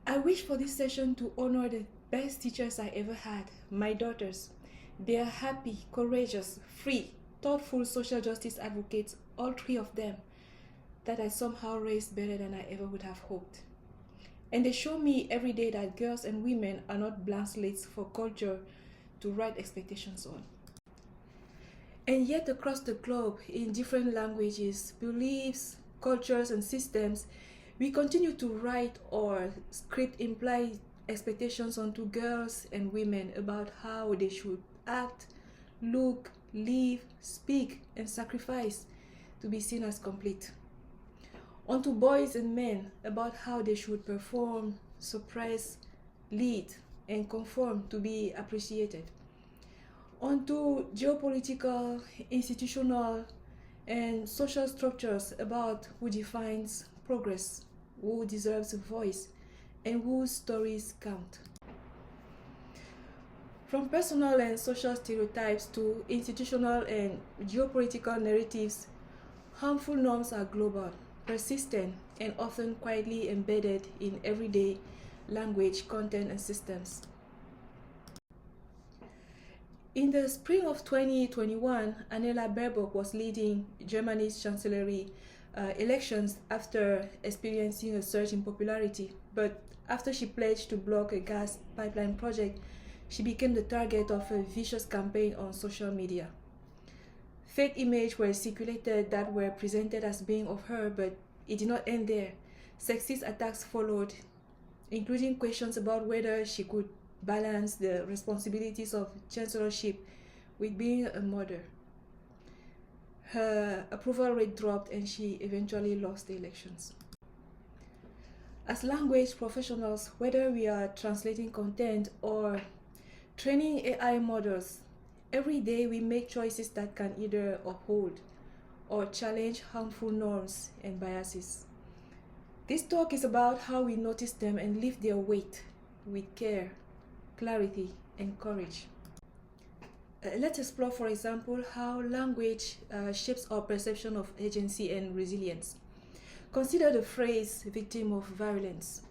I wish for this session to honor the best teachers I ever had, my daughters. They are happy, courageous, free, thoughtful social justice advocates, all three of them, that I somehow raised better than I ever would have hoped. And they show me every day that girls and women are not blank slates for culture to write expectations on. And yet across the globe, in different languages, beliefs, cultures, and systems, we continue to write or script implied expectations onto girls and women about how they should act, look, live, speak, and sacrifice to be seen as complete. Onto boys and men about how they should perform, suppress, lead, and conform to be appreciated. Onto geopolitical, institutional, and social structures about who defines progress, who deserves a voice, and whose stories count. From personal and social stereotypes to institutional and geopolitical narratives, harmful norms are global, persistent, and often quietly embedded in everyday language, content, and systems. In the spring of 2021, Annela Baerbock was leading Germany's chancellery elections after experiencing a surge in popularity. But after she pledged to block a gas pipeline project, she became the target of a vicious campaign on social media. Fake images were circulated that were presented as being of her, but it did not end there. Sexist attacks followed, including questions about whether she could balance the responsibilities of chancellorship with being a mother. Her approval rate dropped and she eventually lost the elections. As language professionals, whether we are translating content or training AI models, every day we make choices that can either uphold or challenge harmful norms and biases. This talk is about how we notice them and lift their weight with care, clarity, and courage. Let's explore, for example, how language shapes our perception of agency and resilience. Consider the phrase victim of violence.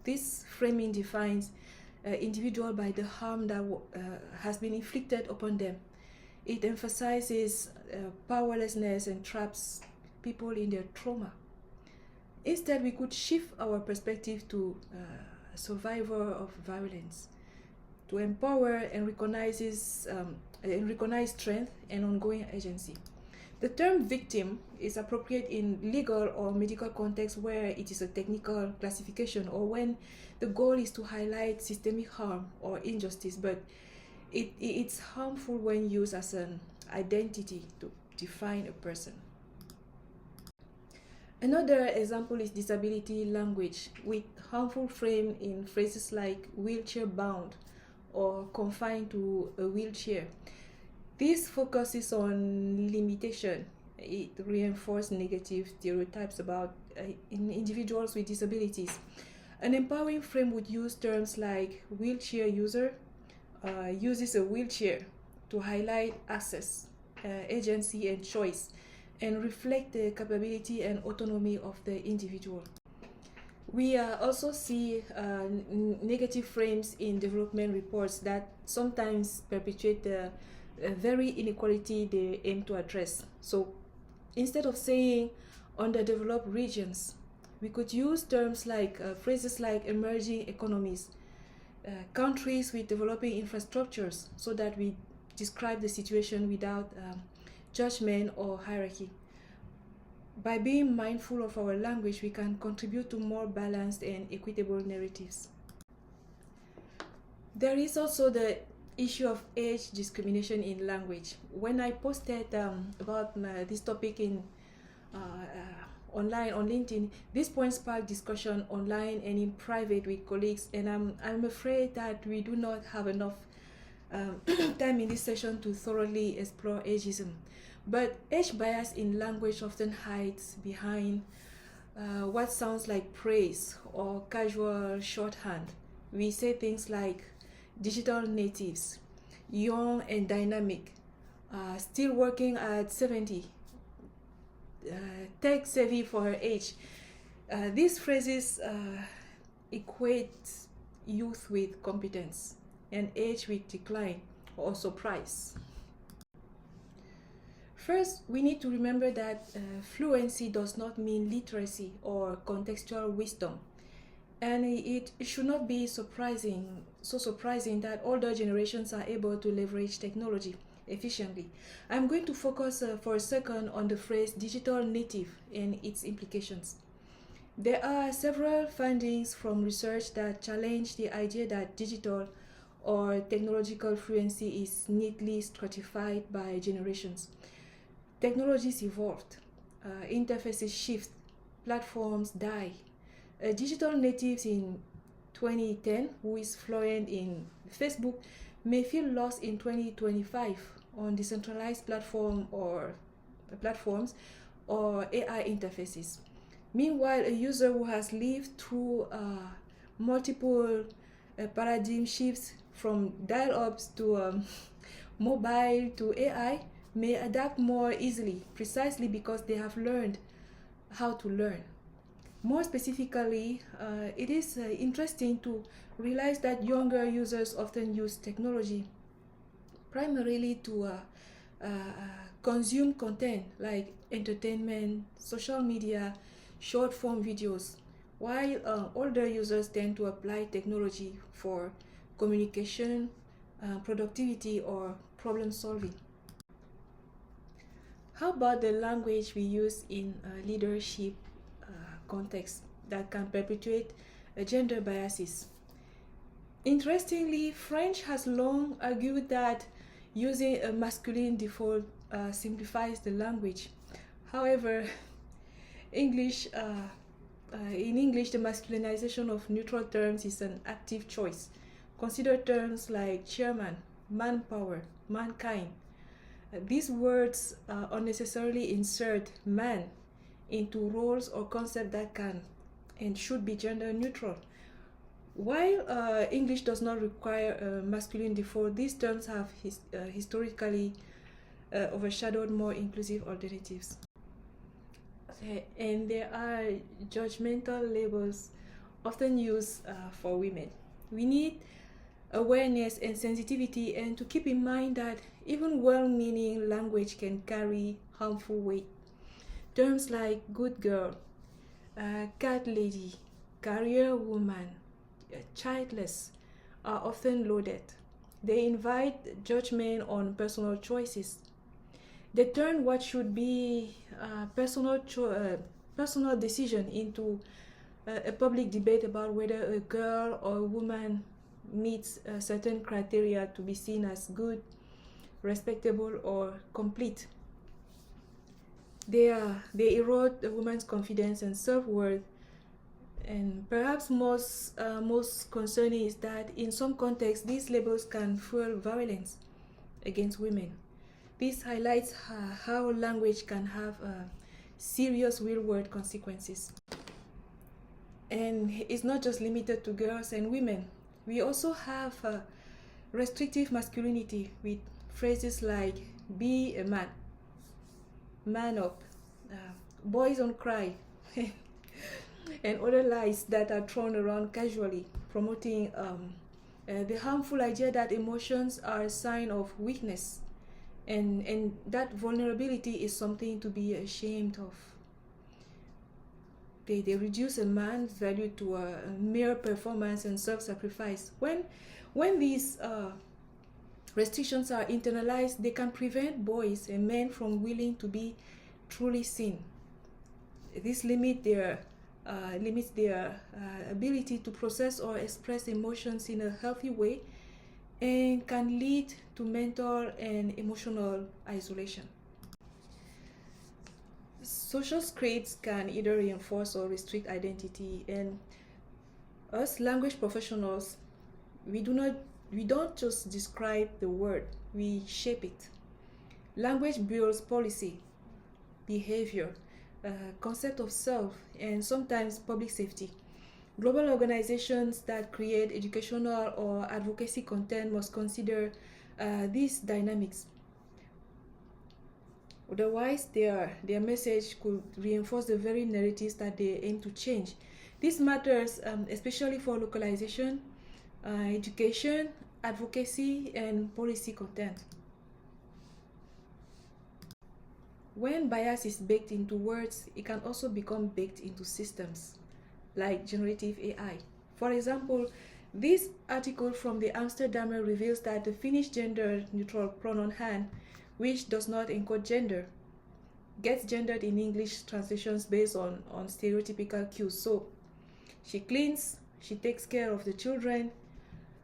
This framing defines individual by the harm that has been inflicted upon them. It emphasizes powerlessness and traps people in their trauma. Instead, we could shift our perspective to a survivor of violence, to empower and recognize strength and ongoing agency. The term victim is appropriate in legal or medical contexts where it is a technical classification or when the goal is to highlight systemic harm or injustice, but it's harmful when used as an identity to define a person. Another example is disability language, with harmful frame in phrases like wheelchair bound or confined to a wheelchair. This focuses on limitation. It reinforces negative stereotypes about individuals with disabilities. An empowering frame would use terms like wheelchair user, uses a wheelchair to highlight access, agency, and choice, and reflect the capability and autonomy of the individual. We also see negative frames in development reports that sometimes perpetuate the very inequality they aim to address. So instead of saying underdeveloped regions, we could use terms like phrases like emerging economies, countries with developing infrastructures, so that we describe the situation without judgment or hierarchy. By being mindful of our language, we can contribute to more balanced and equitable narratives. There is also the issue of age discrimination in language. When I posted about this topic in online on LinkedIn, this point sparked discussion online and in private with colleagues, and I'm afraid that we do not have enough time in this session to thoroughly explore ageism. But age bias in language often hides behind what sounds like praise or casual shorthand. We say things like digital natives, young and dynamic, still working at 70, tech savvy for her age. These phrases equate youth with competence and age with decline or surprise. First, we need to remember that fluency does not mean literacy or contextual wisdom. And it should not be so surprising that older generations are able to leverage technology efficiently. I'm going to focus for a second on the phrase digital native and its implications. There are several findings from research that challenge the idea that digital or technological fluency is neatly stratified by generations. Technologies evolved, interfaces shift, platforms die. Digital natives in 2010 who is fluent in Facebook may feel lost in 2025 on decentralized platforms or AI interfaces. Meanwhile, a user who has lived through multiple paradigm shifts from dial-ups to mobile to AI may adapt more easily, precisely because they have learned how to learn. More specifically, it is interesting to realize that younger users often use technology primarily to consume content like entertainment, social media, short form videos, while older users tend to apply technology for communication, productivity, or problem solving. How about the language we use in leadership context that can perpetuate gender biases? Interestingly, French has long argued that using a masculine default simplifies the language. However, in English, the masculinization of neutral terms is an active choice. Consider terms like chairman, manpower, mankind. These words unnecessarily insert man into roles or concepts that can and should be gender neutral. While English does not require a masculine default, these terms have historically overshadowed more inclusive alternatives. Okay, and there are judgmental labels often used for women. We need awareness and sensitivity, and to keep in mind that even well-meaning language can carry harmful weight. Terms like good girl, cat lady, career woman, childless are often loaded. They invite judgment on personal choices. They turn what should be personal decision into a public debate about whether a girl or a woman meets certain criteria to be seen as good, respectable, or complete. They erode a woman's confidence and self-worth. And perhaps most concerning is that in some contexts, these labels can fuel violence against women. This highlights how language can have serious real-world consequences. And it's not just limited to girls and women. We also have restrictive masculinity with phrases like be a man, man up, boys don't cry, and other lies that are thrown around casually, promoting the harmful idea that emotions are a sign of weakness, and that vulnerability is something to be ashamed of. They reduce a man's value to a mere performance and self-sacrifice. When these restrictions are internalized, they can prevent boys and men from willing to be truly seen. This limits their ability to process or express emotions in a healthy way, and can lead to mental and emotional isolation. Social scripts can either reinforce or restrict identity, and us language professionals, we don't just describe the word, we shape it. Language builds policy, behavior, concept of self, and sometimes public safety. Global organizations that create educational or advocacy content must consider these dynamics. Otherwise, their message could reinforce the very narratives that they aim to change. This matters especially for localization, education, advocacy, and policy content. When bias is baked into words, it can also become baked into systems, like generative AI. For example, this article from the Amsterdammer reveals that the Finnish gender-neutral pronoun han, which does not encode gender, gets gendered in English translations based on stereotypical cues. So, she cleans, she takes care of the children,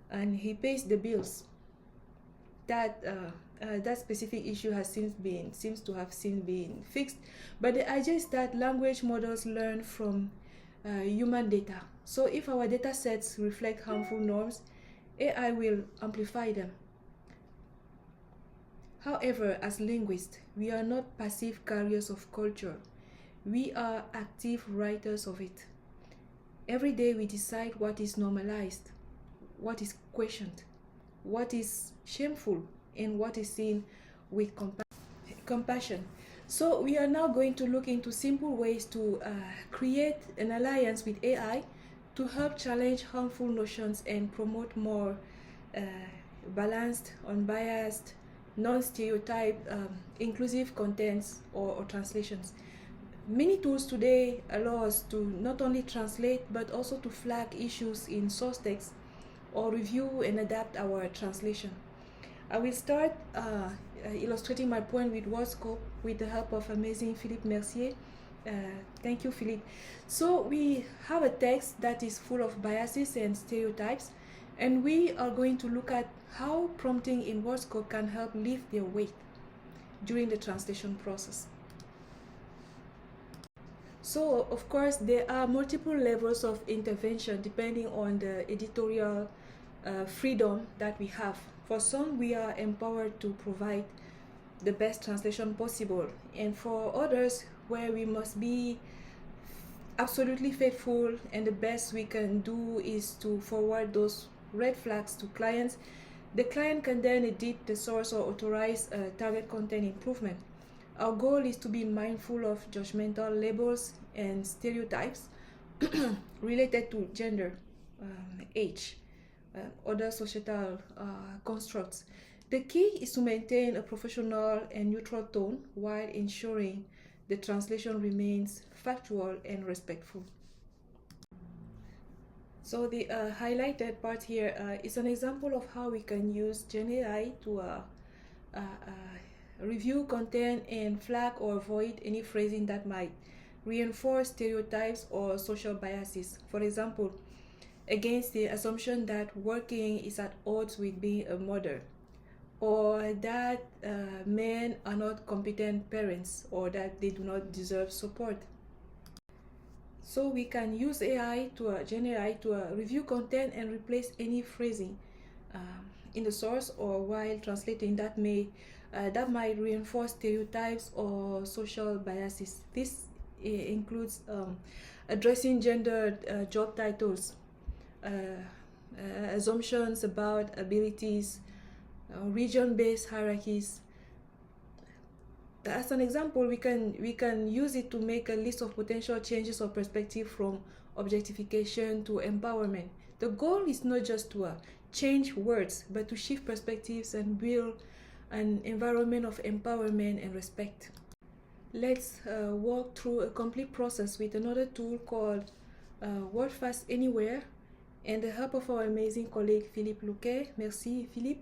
and he pays the bills. That specific issue seems to have since been fixed, but the idea is that language models learn from human data. So if our data sets reflect harmful norms, AI will amplify them. However, as linguists, we are not passive carriers of culture. We are active writers of it. Every day we decide what is normalized, what is questioned, what is shameful, and what is seen with compassion. So we are now going to look into simple ways to create an alliance with AI to help challenge harmful notions and promote more balanced, unbiased, non-stereotype, inclusive contents or translations. Many tools today allow us to not only translate but also to flag issues in source text or review and adapt our translation. I will start illustrating my point with Wordscope with the help of amazing Philippe Mercier. Thank you, Philippe. So we have a text that is full of biases and stereotypes, and we are going to look at how prompting in Wordscope can help lift their weight during the translation process. So, of course, there are multiple levels of intervention depending on the editorial freedom that we have. For some, we are empowered to provide the best translation possible, and for others, where we must be absolutely faithful and the best we can do is to forward those red flags to clients, the client can then edit the source or authorize target content improvement. Our goal is to be mindful of judgmental labels and stereotypes related to gender, age, other societal constructs. The key is to maintain a professional and neutral tone while ensuring the translation remains factual and respectful. So the highlighted part here is an example of how we can use GenAI to review content and flag or avoid any phrasing that might reinforce stereotypes or social biases. For example, against the assumption that working is at odds with being a mother, or that men are not competent parents, or that they do not deserve support. So we can use AI to GenAI to review content and replace any phrasing in the source or while translating that might reinforce stereotypes or social biases. This includes addressing gendered job titles, assumptions about abilities, region-based hierarchies. As an example, we can use it to make a list of potential changes of perspective from objectification to empowerment. The goal is not just to change words, but to shift perspectives and build an environment of empowerment and respect. Let's walk through a complete process with another tool called Wordfast Anywhere, and the help of our amazing colleague Philippe Loquet. Merci, Philippe.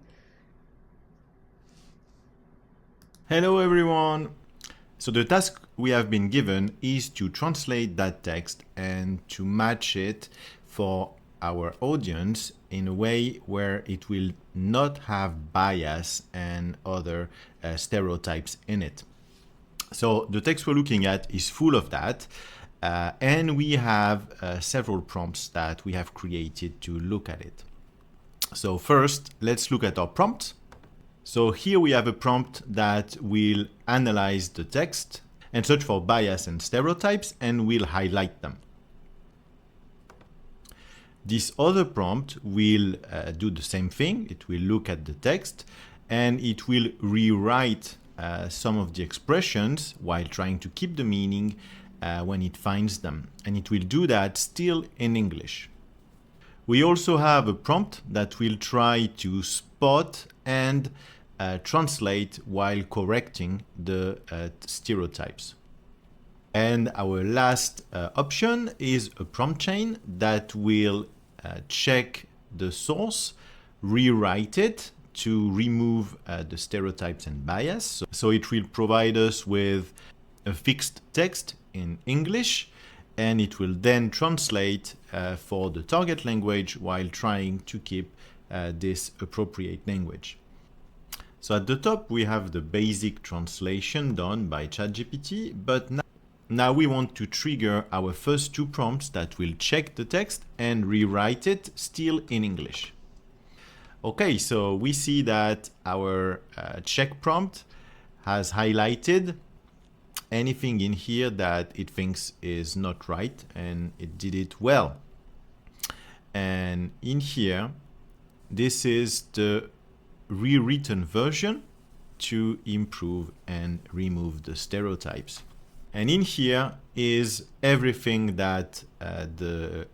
Hello everyone! So the task we have been given is to translate that text and to match it for our audience in a way where it will not have bias and other stereotypes in it. So the text we're looking at is full of that, and we have several prompts that we have created to look at it. So first, let's look at our prompt. So here we have a prompt that will analyze the text and search for bias and stereotypes, and will highlight them. This other prompt will do the same thing. It will look at the text and it will rewrite some of the expressions while trying to keep the meaning when it finds them, and it will do that still in English. We also have a prompt that will try to spot and translate while correcting the stereotypes. And our last option is a prompt chain that will check the source, rewrite it to remove the stereotypes and bias. So it will provide us with a fixed text in English, and it will then translate for the target language while trying to keep this appropriate language. So at the top, we have the basic translation done by ChatGPT, but now we want to trigger our first two prompts that will check the text and rewrite it still in English. Okay, so we see that our check prompt has highlighted anything in here that it thinks is not right, and it did it well. And in here, this is the rewritten version to improve and remove the stereotypes. And in here is everything that that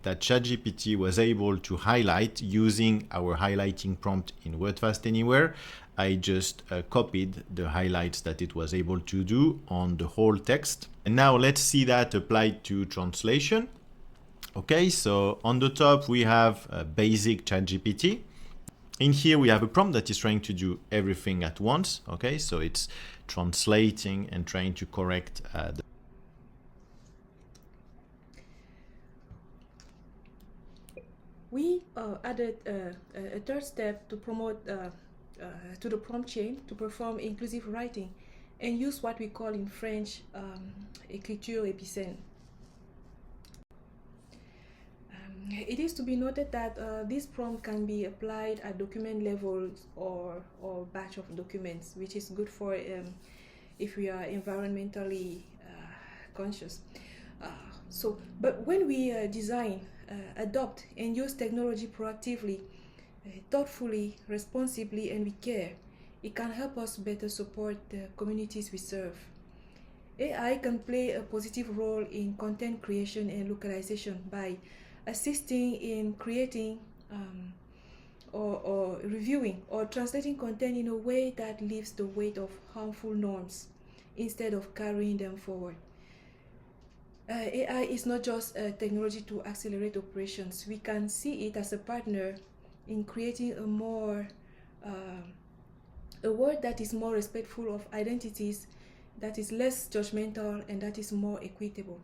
ChatGPT was able to highlight using our highlighting prompt in Wordfast Anywhere. I just copied the highlights that it was able to do on the whole text. And now let's see that applied to translation. Okay, so on the top we have a basic ChatGPT. In here we have a prompt that is trying to do everything at once. Okay, so it's translating and trying to correct the We added a third step to promote to the prompt chain to perform inclusive writing and use what we call in French écriture épicène. It is to be noted that this prompt can be applied at document levels or batch of documents, which is good for if we are environmentally conscious. But when we design, adopt, and use technology proactively, thoughtfully, responsibly, and with care, it can help us better support the communities we serve. AI can play a positive role in content creation and localization by assisting in creating or reviewing or translating content in a way that lifts the weight of harmful norms instead of carrying them forward. AI is not just a technology to accelerate operations. We can see it as a partner in creating a world that is more respectful of identities, that is less judgmental, and that is more equitable.